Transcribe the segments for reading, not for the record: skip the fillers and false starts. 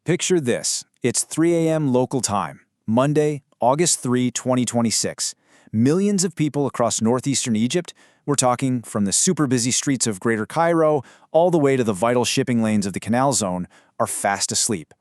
Picture this. It's 3 a.m. local time, Monday, August 3, 2026. Millions of people across northeastern Egypt, we're talking from the super busy streets of Greater Cairo all the way to the vital shipping lanes of the Canal zone, are fast asleep.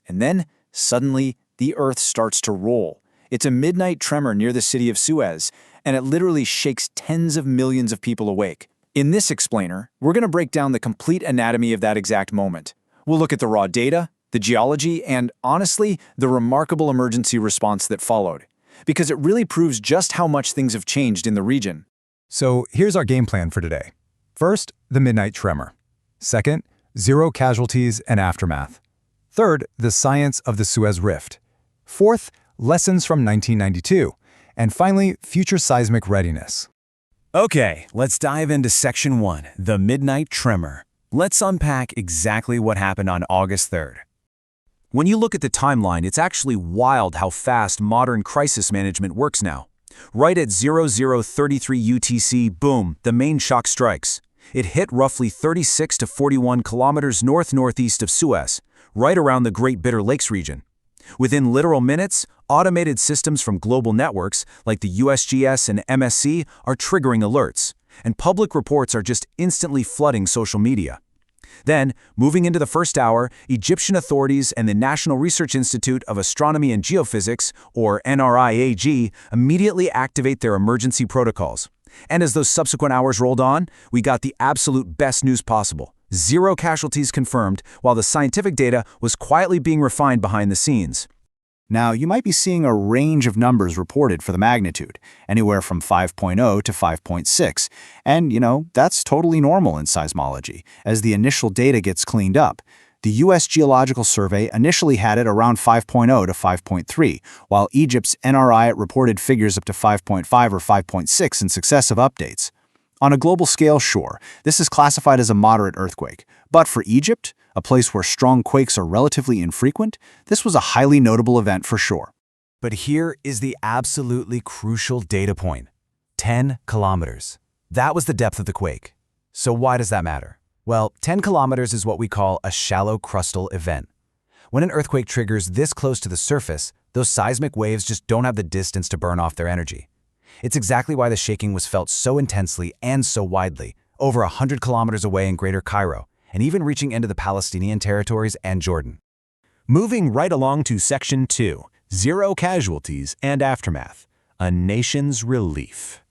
And then, suddenly, the earth starts to roll. It's a midnight tremor near the city of Suez, and it literally shakes tens of millions of people awake. In this explainer, we're going to break down the complete anatomy of that exact moment. We'll look at the raw data, the geology, and, honestly, the remarkable emergency response that followed. Because it really proves just how much things have changed in the region. So here's our game plan for today. First, the midnight tremor. Second, zero casualties and aftermath. Third, the science of the Suez Rift. Fourth, lessons from 1992. And finally, future seismic readiness. Okay, let's dive into Section 1, the midnight tremor. Let's unpack exactly what happened on August 3rd. When you look at the timeline, it's actually wild how fast modern crisis management works now. Right at 0033 UTC, boom, the main shock strikes. It hit roughly 36 to 41 kilometers north-northeast of Suez, right around the Great Bitter Lakes region. Within literal minutes, automated systems from global networks like the USGS and MSC are triggering alerts, and public reports are just instantly flooding social media. Then, moving into the first hour, Egyptian authorities and the National Research Institute of Astronomy and Geophysics, or NRIAG, immediately activate their emergency protocols. And as those subsequent hours rolled on, we got the absolute best news possible. Zero casualties confirmed, while the scientific data was quietly being refined behind the scenes. Now, you might be seeing a range of numbers reported for the magnitude, anywhere from 5.0 to 5.6. And, that's totally normal in seismology, as the initial data gets cleaned up. The US Geological Survey initially had it around 5.0 to 5.3, while Egypt's NRI reported figures up to 5.5 or 5.6 in successive updates. On a global scale, sure, this is classified as a moderate earthquake. But for Egypt, a place where strong quakes are relatively infrequent, this was a highly notable event for sure. But here is the absolutely crucial data point. 10 kilometers. That was the depth of the quake. So why does that matter? Well, 10 kilometers is what we call a shallow crustal event. When an earthquake triggers this close to the surface, those seismic waves just don't have the distance to burn off their energy. It's exactly why the shaking was felt so intensely and so widely, over 100 kilometers away in Greater Cairo, and even reaching into the Palestinian territories and Jordan. Moving right along to Section 2, zero casualties and aftermath, a nation's relief.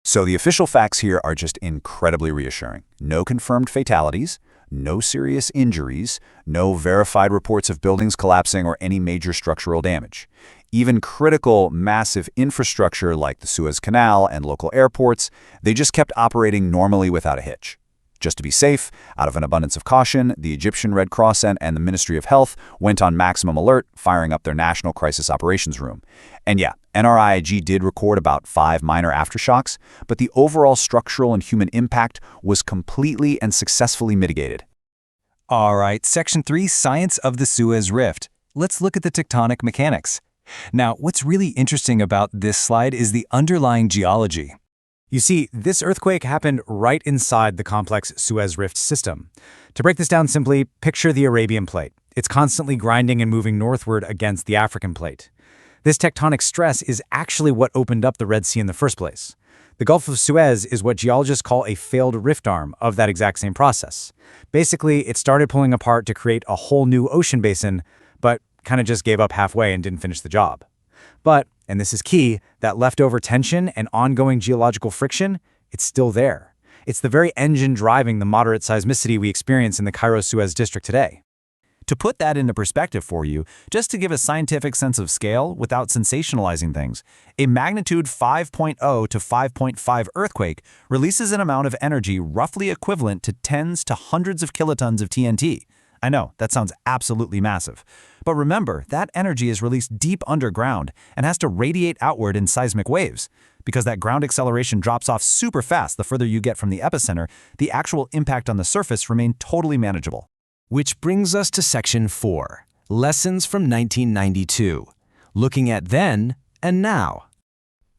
So the official facts here are just incredibly reassuring. No confirmed fatalities, no serious injuries, no verified reports of buildings collapsing or any major structural damage. Even critical, massive infrastructure like the Suez Canal and local airports, they just kept operating normally without a hitch. Just to be safe, out of an abundance of caution, the Egyptian Red Cross and the Ministry of Health went on maximum alert, firing up their National Crisis Operations Room. And yeah, NRIAG did record about 5 minor aftershocks, but the overall structural and human impact was completely and successfully mitigated. All right, Section 3, Science of the Suez Rift. Let's look at the tectonic mechanics. Now, what's really interesting about this slide is the underlying geology. You see, this earthquake happened right inside the complex Suez Rift system. To break this down simply, picture the Arabian Plate. It's constantly grinding and moving northward against the African Plate. This tectonic stress is actually what opened up the Red Sea in the first place. The Gulf of Suez is what geologists call a failed rift arm of that exact same process. Basically, it started pulling apart to create a whole new ocean basin, but kind of just gave up halfway and didn't finish the job. But, and this is key, that leftover tension and ongoing geological friction, it's still there. It's the very engine driving the moderate seismicity we experience in the Cairo-Suez district today. To put that into perspective for you, just to give a scientific sense of scale without sensationalizing things, a magnitude 5.0 to 5.5 earthquake releases an amount of energy roughly equivalent to tens to hundreds of kilotons of TNT. I know, that sounds absolutely massive. But remember, that energy is released deep underground and has to radiate outward in seismic waves. Because that ground acceleration drops off super fast the further you get from the epicenter, the actual impact on the surface remains totally manageable. Which brings us to Section 4, Lessons from 1992, looking at then and now.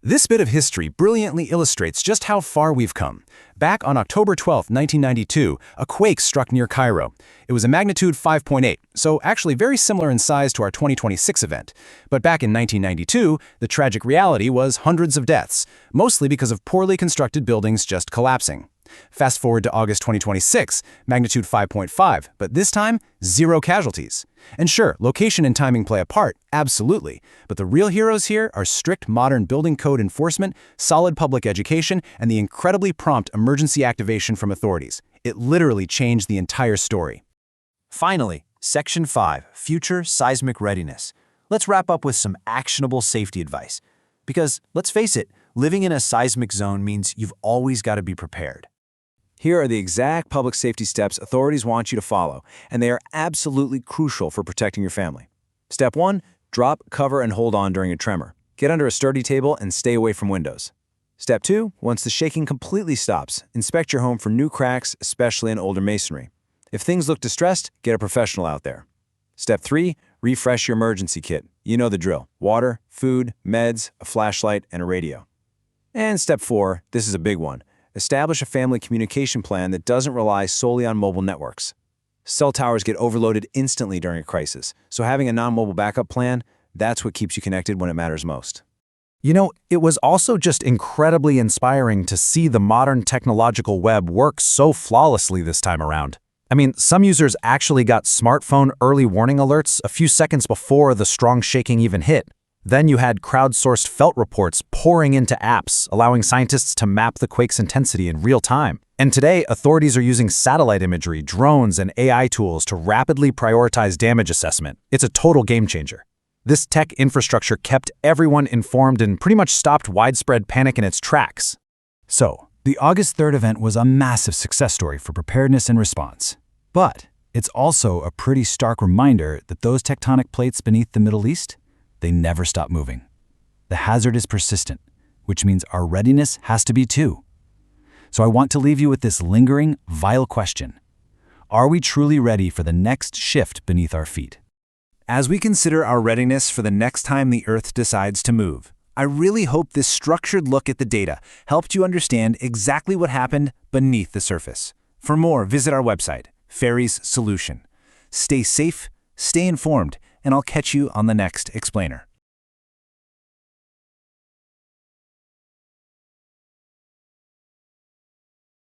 This bit of history brilliantly illustrates just how far we've come. Back on October 12, 1992, a quake struck near Cairo. It was a magnitude 5.8, so actually very similar in size to our 2026 event. But back in 1992, the tragic reality was hundreds of deaths, mostly because of poorly constructed buildings just collapsing. Fast forward to August 2026, magnitude 5.5, but this time, 0 casualties. And sure, location and timing play a part, absolutely. But the real heroes here are strict modern building code enforcement, solid public education, and the incredibly prompt emergency activation from authorities. It literally changed the entire story. Finally, Section 5, Future Seismic Readiness. Let's wrap up with some actionable safety advice. Because, let's face it, living in a seismic zone means you've always got to be prepared. Here are the exact public safety steps authorities want you to follow, and they are absolutely crucial for protecting your family. Step 1, drop, cover, and hold on during a tremor. Get under a sturdy table and stay away from windows. Step 2, once the shaking completely stops, inspect your home for new cracks, especially in older masonry. If things look distressed, get a professional out there. Step 3, refresh your emergency kit. You know the drill: water, food, meds, a flashlight, and a radio. And Step 4, this is a big one. Establish a family communication plan that doesn't rely solely on mobile networks. Cell towers get overloaded instantly during a crisis, so having a non-mobile backup plan, that's what keeps you connected when it matters most. You know, it was also just incredibly inspiring to see the modern technological web work so flawlessly this time around. I mean, some users actually got smartphone early warning alerts a few seconds before the strong shaking even hit. Then you had crowdsourced felt reports pouring into apps, allowing scientists to map the quake's intensity in real time. And today, authorities are using satellite imagery, drones, and AI tools to rapidly prioritize damage assessment. It's a total game changer. This tech infrastructure kept everyone informed and pretty much stopped widespread panic in its tracks. So, the August 3rd event was a massive success story for preparedness and response. But it's also a pretty stark reminder that those tectonic plates beneath the Middle East, they never stop moving. The hazard is persistent, which means our readiness has to be too. So I want to leave you with this lingering, vital question. Are we truly ready for the next shift beneath our feet? As we consider our readiness for the next time the Earth decides to move, I really hope this structured look at the data helped you understand exactly what happened beneath the surface. For more, visit our website, Ferry's Solution. Stay safe, stay informed, and I'll catch you on the next explainer.